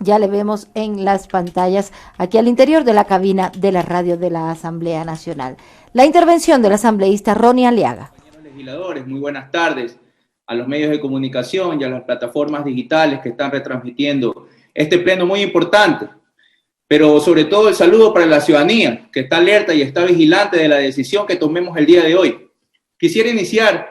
Ya le vemos en las pantallas aquí al interior de la cabina de la radio de la Asamblea Nacional. La intervención del asambleísta Ronnie Aliaga. Compañeros legisladores, muy buenas tardes a los medios de comunicación y a las plataformas digitales que están retransmitiendo este pleno muy importante, pero sobre todo el saludo para la ciudadanía que está alerta y está vigilante de la decisión que tomemos el día de hoy. Quisiera iniciar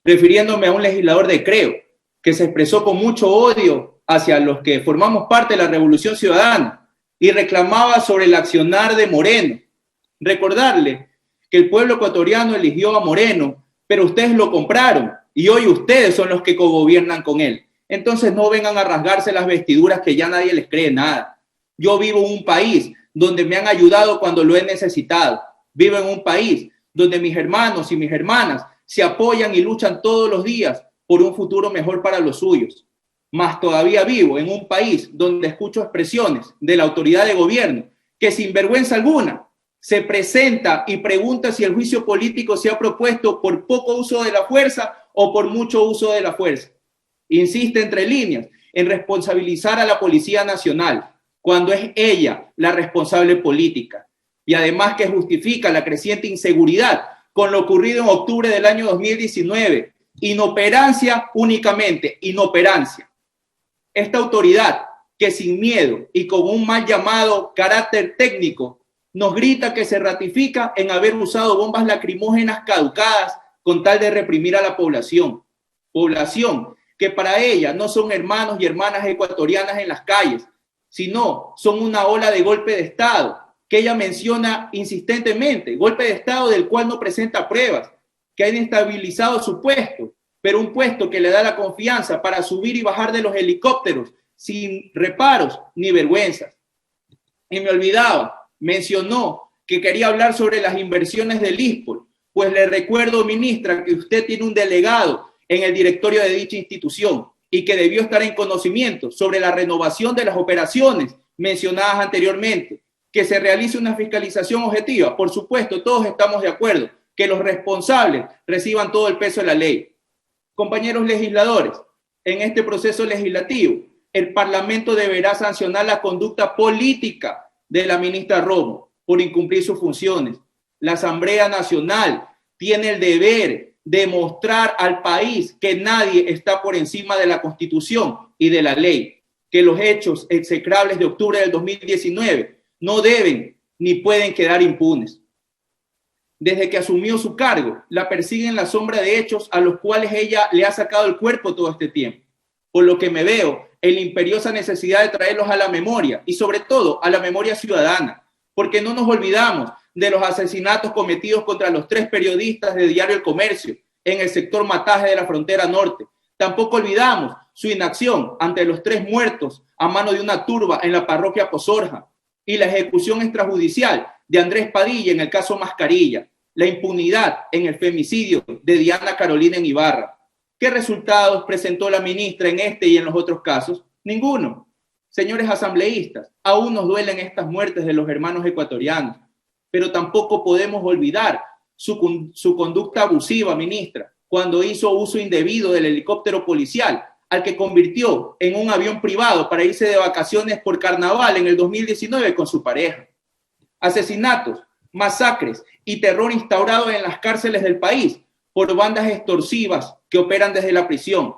refiriéndome a un legislador de Creo que se expresó con mucho odio hacia los que formamos parte de la Revolución Ciudadana y reclamaba sobre el accionar de Moreno. Recordarle que el pueblo ecuatoriano eligió a Moreno, pero ustedes lo compraron y hoy ustedes son los que cogobiernan con él. Entonces no vengan a rasgarse las vestiduras que ya nadie les cree nada. Yo vivo en un país donde me han ayudado cuando lo he necesitado. Vivo en un país donde mis hermanos y mis hermanas se apoyan y luchan todos los días por un futuro mejor para los suyos. Más todavía vivo en un país donde escucho expresiones de la autoridad de gobierno que sin vergüenza alguna se presenta y pregunta si el juicio político se ha propuesto por poco uso de la fuerza o por mucho uso de la fuerza. Insiste entre líneas en responsabilizar a la Policía Nacional cuando es ella la responsable política y además que justifica la creciente inseguridad con lo ocurrido en octubre del año 2019. Inoperancia únicamente, inoperancia. Esta autoridad que sin miedo y con un mal llamado carácter técnico nos grita que se ratifica en haber usado bombas lacrimógenas caducadas con tal de reprimir a la población. Población que para ella no son hermanos y hermanas ecuatorianas en las calles, sino son una ola de golpe de Estado que ella menciona insistentemente, golpe de Estado del cual no presenta pruebas, que ha inestabilizado su puesto, pero un puesto que le da la confianza para subir y bajar de los helicópteros sin reparos ni vergüenzas. Y me olvidaba, mencionó que quería hablar sobre las inversiones del ISPOL, pues le recuerdo, ministra, que usted tiene un delegado en el directorio de dicha institución y que debió estar en conocimiento sobre la renovación de las operaciones mencionadas anteriormente, que se realice una fiscalización objetiva. Por supuesto, todos estamos de acuerdo que los responsables reciban todo el peso de la ley. Compañeros legisladores, en este proceso legislativo, el Parlamento deberá sancionar la conducta política de la ministra Romo por incumplir sus funciones. La Asamblea Nacional tiene el deber de mostrar al país que nadie está por encima de la Constitución y de la ley, que los hechos execrables de octubre del 2019 no deben ni pueden quedar impunes. Desde que asumió su cargo, la persigue en la sombra de hechos a los cuales ella le ha sacado el cuerpo todo este tiempo. Por lo que me veo en la imperiosa necesidad de traerlos a la memoria y sobre todo a la memoria ciudadana, porque no nos olvidamos de los asesinatos cometidos contra los 3 periodistas de Diario El Comercio en el sector Mataje de la frontera norte. Tampoco olvidamos su inacción ante los 3 muertos a mano de una turba en la parroquia Pozorja y la ejecución extrajudicial de Andrés Padilla en el caso Mascarilla, la impunidad en el femicidio de Diana Carolina en Ibarra. ¿Qué resultados presentó la ministra en este y en los otros casos? Ninguno. Señores asambleístas, aún nos duelen estas muertes de los hermanos ecuatorianos, pero tampoco podemos olvidar su conducta abusiva, ministra, cuando hizo uso indebido del helicóptero policial, al que convirtió en un avión privado para irse de vacaciones por carnaval en el 2019 con su pareja. Asesinatos, masacres y terror instaurado en las cárceles del país por bandas extorsivas que operan desde la prisión.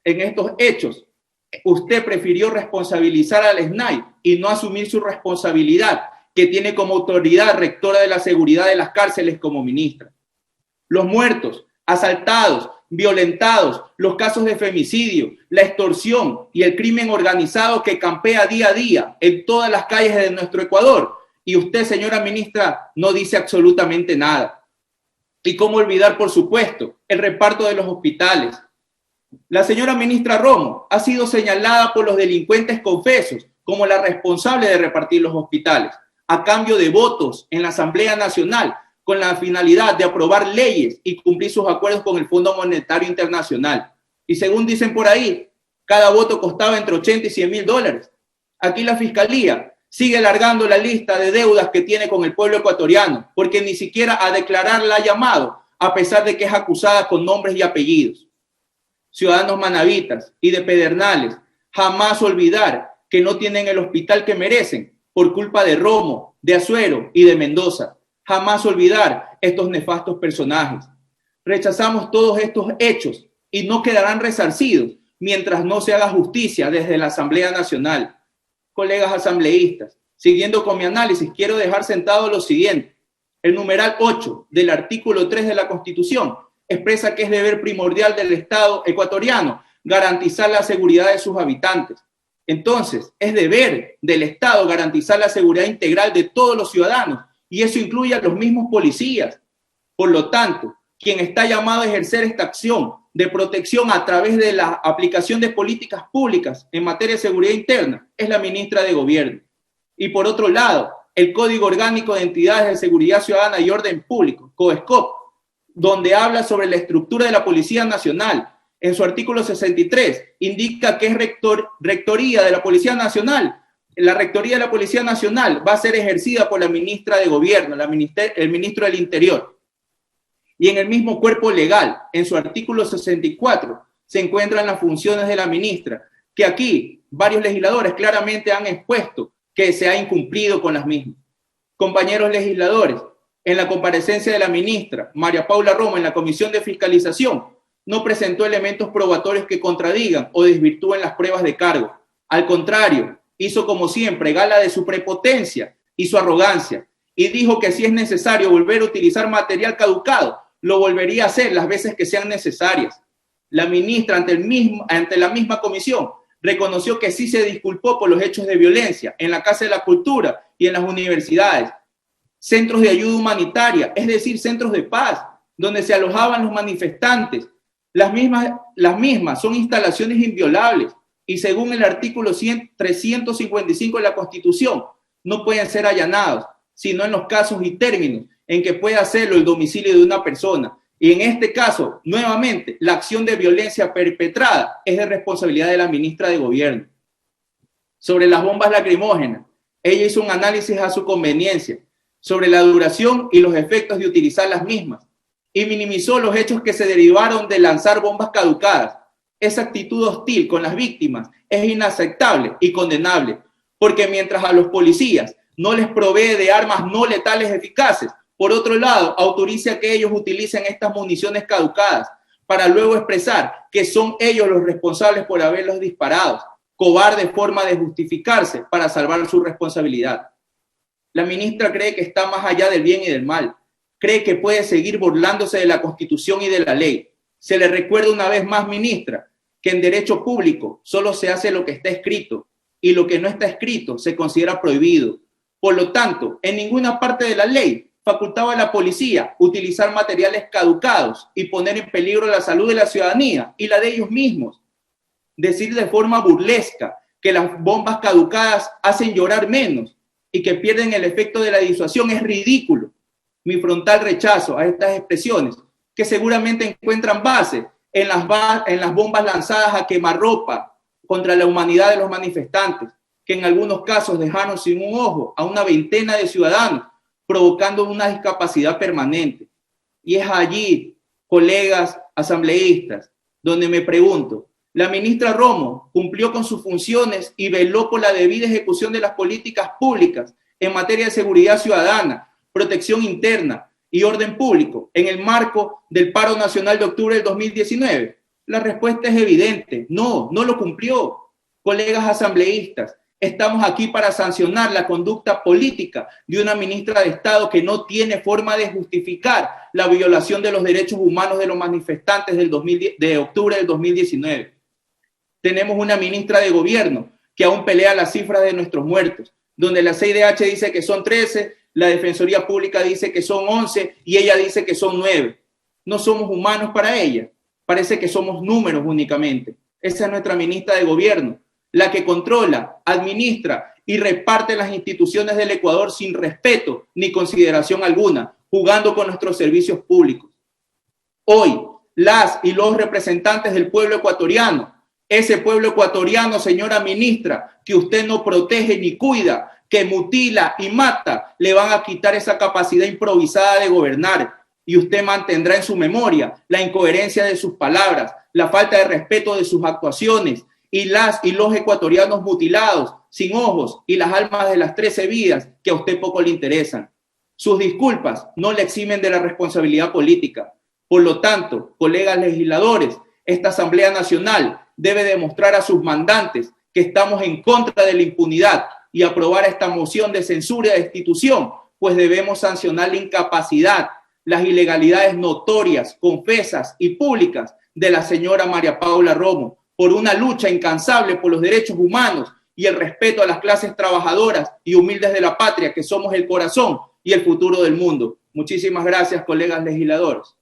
En estos hechos, usted prefirió responsabilizar al SNAI y no asumir su responsabilidad que tiene como autoridad rectora de la seguridad de las cárceles como ministra. Los muertos, asaltados, violentados, los casos de femicidio, la extorsión y el crimen organizado que campea día a día en todas las calles de nuestro Ecuador. Y usted, señora ministra, no dice absolutamente nada. Y cómo olvidar, por supuesto, el reparto de los hospitales. La señora ministra Romo ha sido señalada por los delincuentes confesos como la responsable de repartir los hospitales, a cambio de votos en la Asamblea Nacional, con la finalidad de aprobar leyes y cumplir sus acuerdos con el Fondo Monetario Internacional. Y según dicen por ahí, cada voto costaba entre 80 y 100 mil dólares. Aquí la Fiscalía sigue alargando la lista de deudas que tiene con el pueblo ecuatoriano, porque ni siquiera a declarar la ha llamado, a pesar de que es acusada con nombres y apellidos. Ciudadanos manavitas y de Pedernales, jamás olvidar que no tienen el hospital que merecen por culpa de Romo, de Azuero y de Mendoza. Jamás olvidar estos nefastos personajes. Rechazamos todos estos hechos y no quedarán resarcidos mientras no se haga justicia desde la Asamblea Nacional. Colegas asambleístas, siguiendo con mi análisis, quiero dejar sentado lo siguiente. El numeral 8 del artículo 3 de la Constitución expresa que es deber primordial del Estado ecuatoriano garantizar la seguridad de sus habitantes. Entonces, es deber del Estado garantizar la seguridad integral de todos los ciudadanos, y eso incluye a los mismos policías. Por lo tanto, quien está llamado a ejercer esta acción de protección a través de la aplicación de políticas públicas en materia de seguridad interna es la ministra de Gobierno. Y por otro lado, el Código Orgánico de Entidades de Seguridad Ciudadana y Orden Público, COESCOP, donde habla sobre la estructura de la Policía Nacional, en su artículo 63, indica que es rectoría de la Policía Nacional. La rectoría de la Policía Nacional va a ser ejercida por la ministra de Gobierno, el ministro del Interior. Y en el mismo cuerpo legal, en su artículo 64, se encuentran las funciones de la ministra, que aquí varios legisladores claramente han expuesto que se ha incumplido con las mismas. Compañeros legisladores, en la comparecencia de la ministra María Paula Romo en la Comisión de Fiscalización, no presentó elementos probatorios que contradigan o desvirtúen las pruebas de cargo. Al contrario, hizo como siempre gala de su prepotencia y su arrogancia, y dijo que si es necesario volver a utilizar material caducado, lo volvería a hacer las veces que sean necesarias. La ministra ante la misma comisión reconoció que sí se disculpó por los hechos de violencia en la Casa de la Cultura y en las universidades, centros de ayuda humanitaria, es decir, centros de paz, donde se alojaban los manifestantes. Las mismas son instalaciones inviolables y según el artículo 355 de la Constitución no pueden ser allanados, sino en los casos y términos en que pueda hacerlo el domicilio de una persona. Y en este caso, nuevamente, la acción de violencia perpetrada es de responsabilidad de la ministra de Gobierno. Sobre las bombas lacrimógenas, ella hizo un análisis a su conveniencia sobre la duración y los efectos de utilizar las mismas y minimizó los hechos que se derivaron de lanzar bombas caducadas. Esa actitud hostil con las víctimas es inaceptable y condenable, porque mientras a los policías no les provee de armas no letales eficaces, por otro lado, autoriza que ellos utilicen estas municiones caducadas para luego expresar que son ellos los responsables por haberlos disparado. Cobarde forma de justificarse para salvar su responsabilidad. La ministra cree que está más allá del bien y del mal. Cree que puede seguir burlándose de la Constitución y de la ley. Se le recuerda una vez más, ministra, que en derecho público solo se hace lo que está escrito y lo que no está escrito se considera prohibido. Por lo tanto, en ninguna parte de la ley facultaba a la policía utilizar materiales caducados y poner en peligro la salud de la ciudadanía y la de ellos mismos. Decir de forma burlesca que las bombas caducadas hacen llorar menos y que pierden el efecto de la disuasión es ridículo. Mi frontal rechazo a estas expresiones, que seguramente encuentran base en las bombas lanzadas a quemarropa contra la humanidad de los manifestantes, que en algunos casos dejaron sin un ojo a una veintena de ciudadanos, provocando una discapacidad permanente. Y es allí, colegas asambleístas, donde me pregunto, la ministra Romo cumplió con sus funciones y veló por la debida ejecución de las políticas públicas en materia de seguridad ciudadana, protección interna y orden público en el marco del paro nacional de octubre del 2019. La respuesta es evidente, no lo cumplió. Colegas asambleístas, estamos aquí para sancionar la conducta política de una ministra de Estado que no tiene forma de justificar la violación de los derechos humanos de los manifestantes de octubre del 2019. Tenemos una ministra de Gobierno que aún pelea las cifras de nuestros muertos, donde la CIDH dice que son 13, la Defensoría Pública dice que son 11 y ella dice que son 9. No somos humanos para ella, parece que somos números únicamente. Esa es nuestra ministra de Gobierno, la que controla, administra y reparte las instituciones del Ecuador sin respeto ni consideración alguna, jugando con nuestros servicios públicos. Hoy, las y los representantes del pueblo ecuatoriano, ese pueblo ecuatoriano, señora ministra, que usted no protege ni cuida, que mutila y mata, le van a quitar esa capacidad improvisada de gobernar y usted mantendrá en su memoria la incoherencia de sus palabras, la falta de respeto de sus actuaciones y los ecuatorianos mutilados, sin ojos, y las almas de las 13 vidas que a usted poco le interesan. Sus disculpas no le eximen de la responsabilidad política. Por lo tanto, colegas legisladores, esta Asamblea Nacional debe demostrar a sus mandantes que estamos en contra de la impunidad y aprobar esta moción de censura y de destitución, pues debemos sancionar la incapacidad, las ilegalidades notorias, confesas y públicas de la señora María Paula Romo, por una lucha incansable por los derechos humanos y el respeto a las clases trabajadoras y humildes de la patria, que somos el corazón y el futuro del mundo. Muchísimas gracias, colegas legisladores.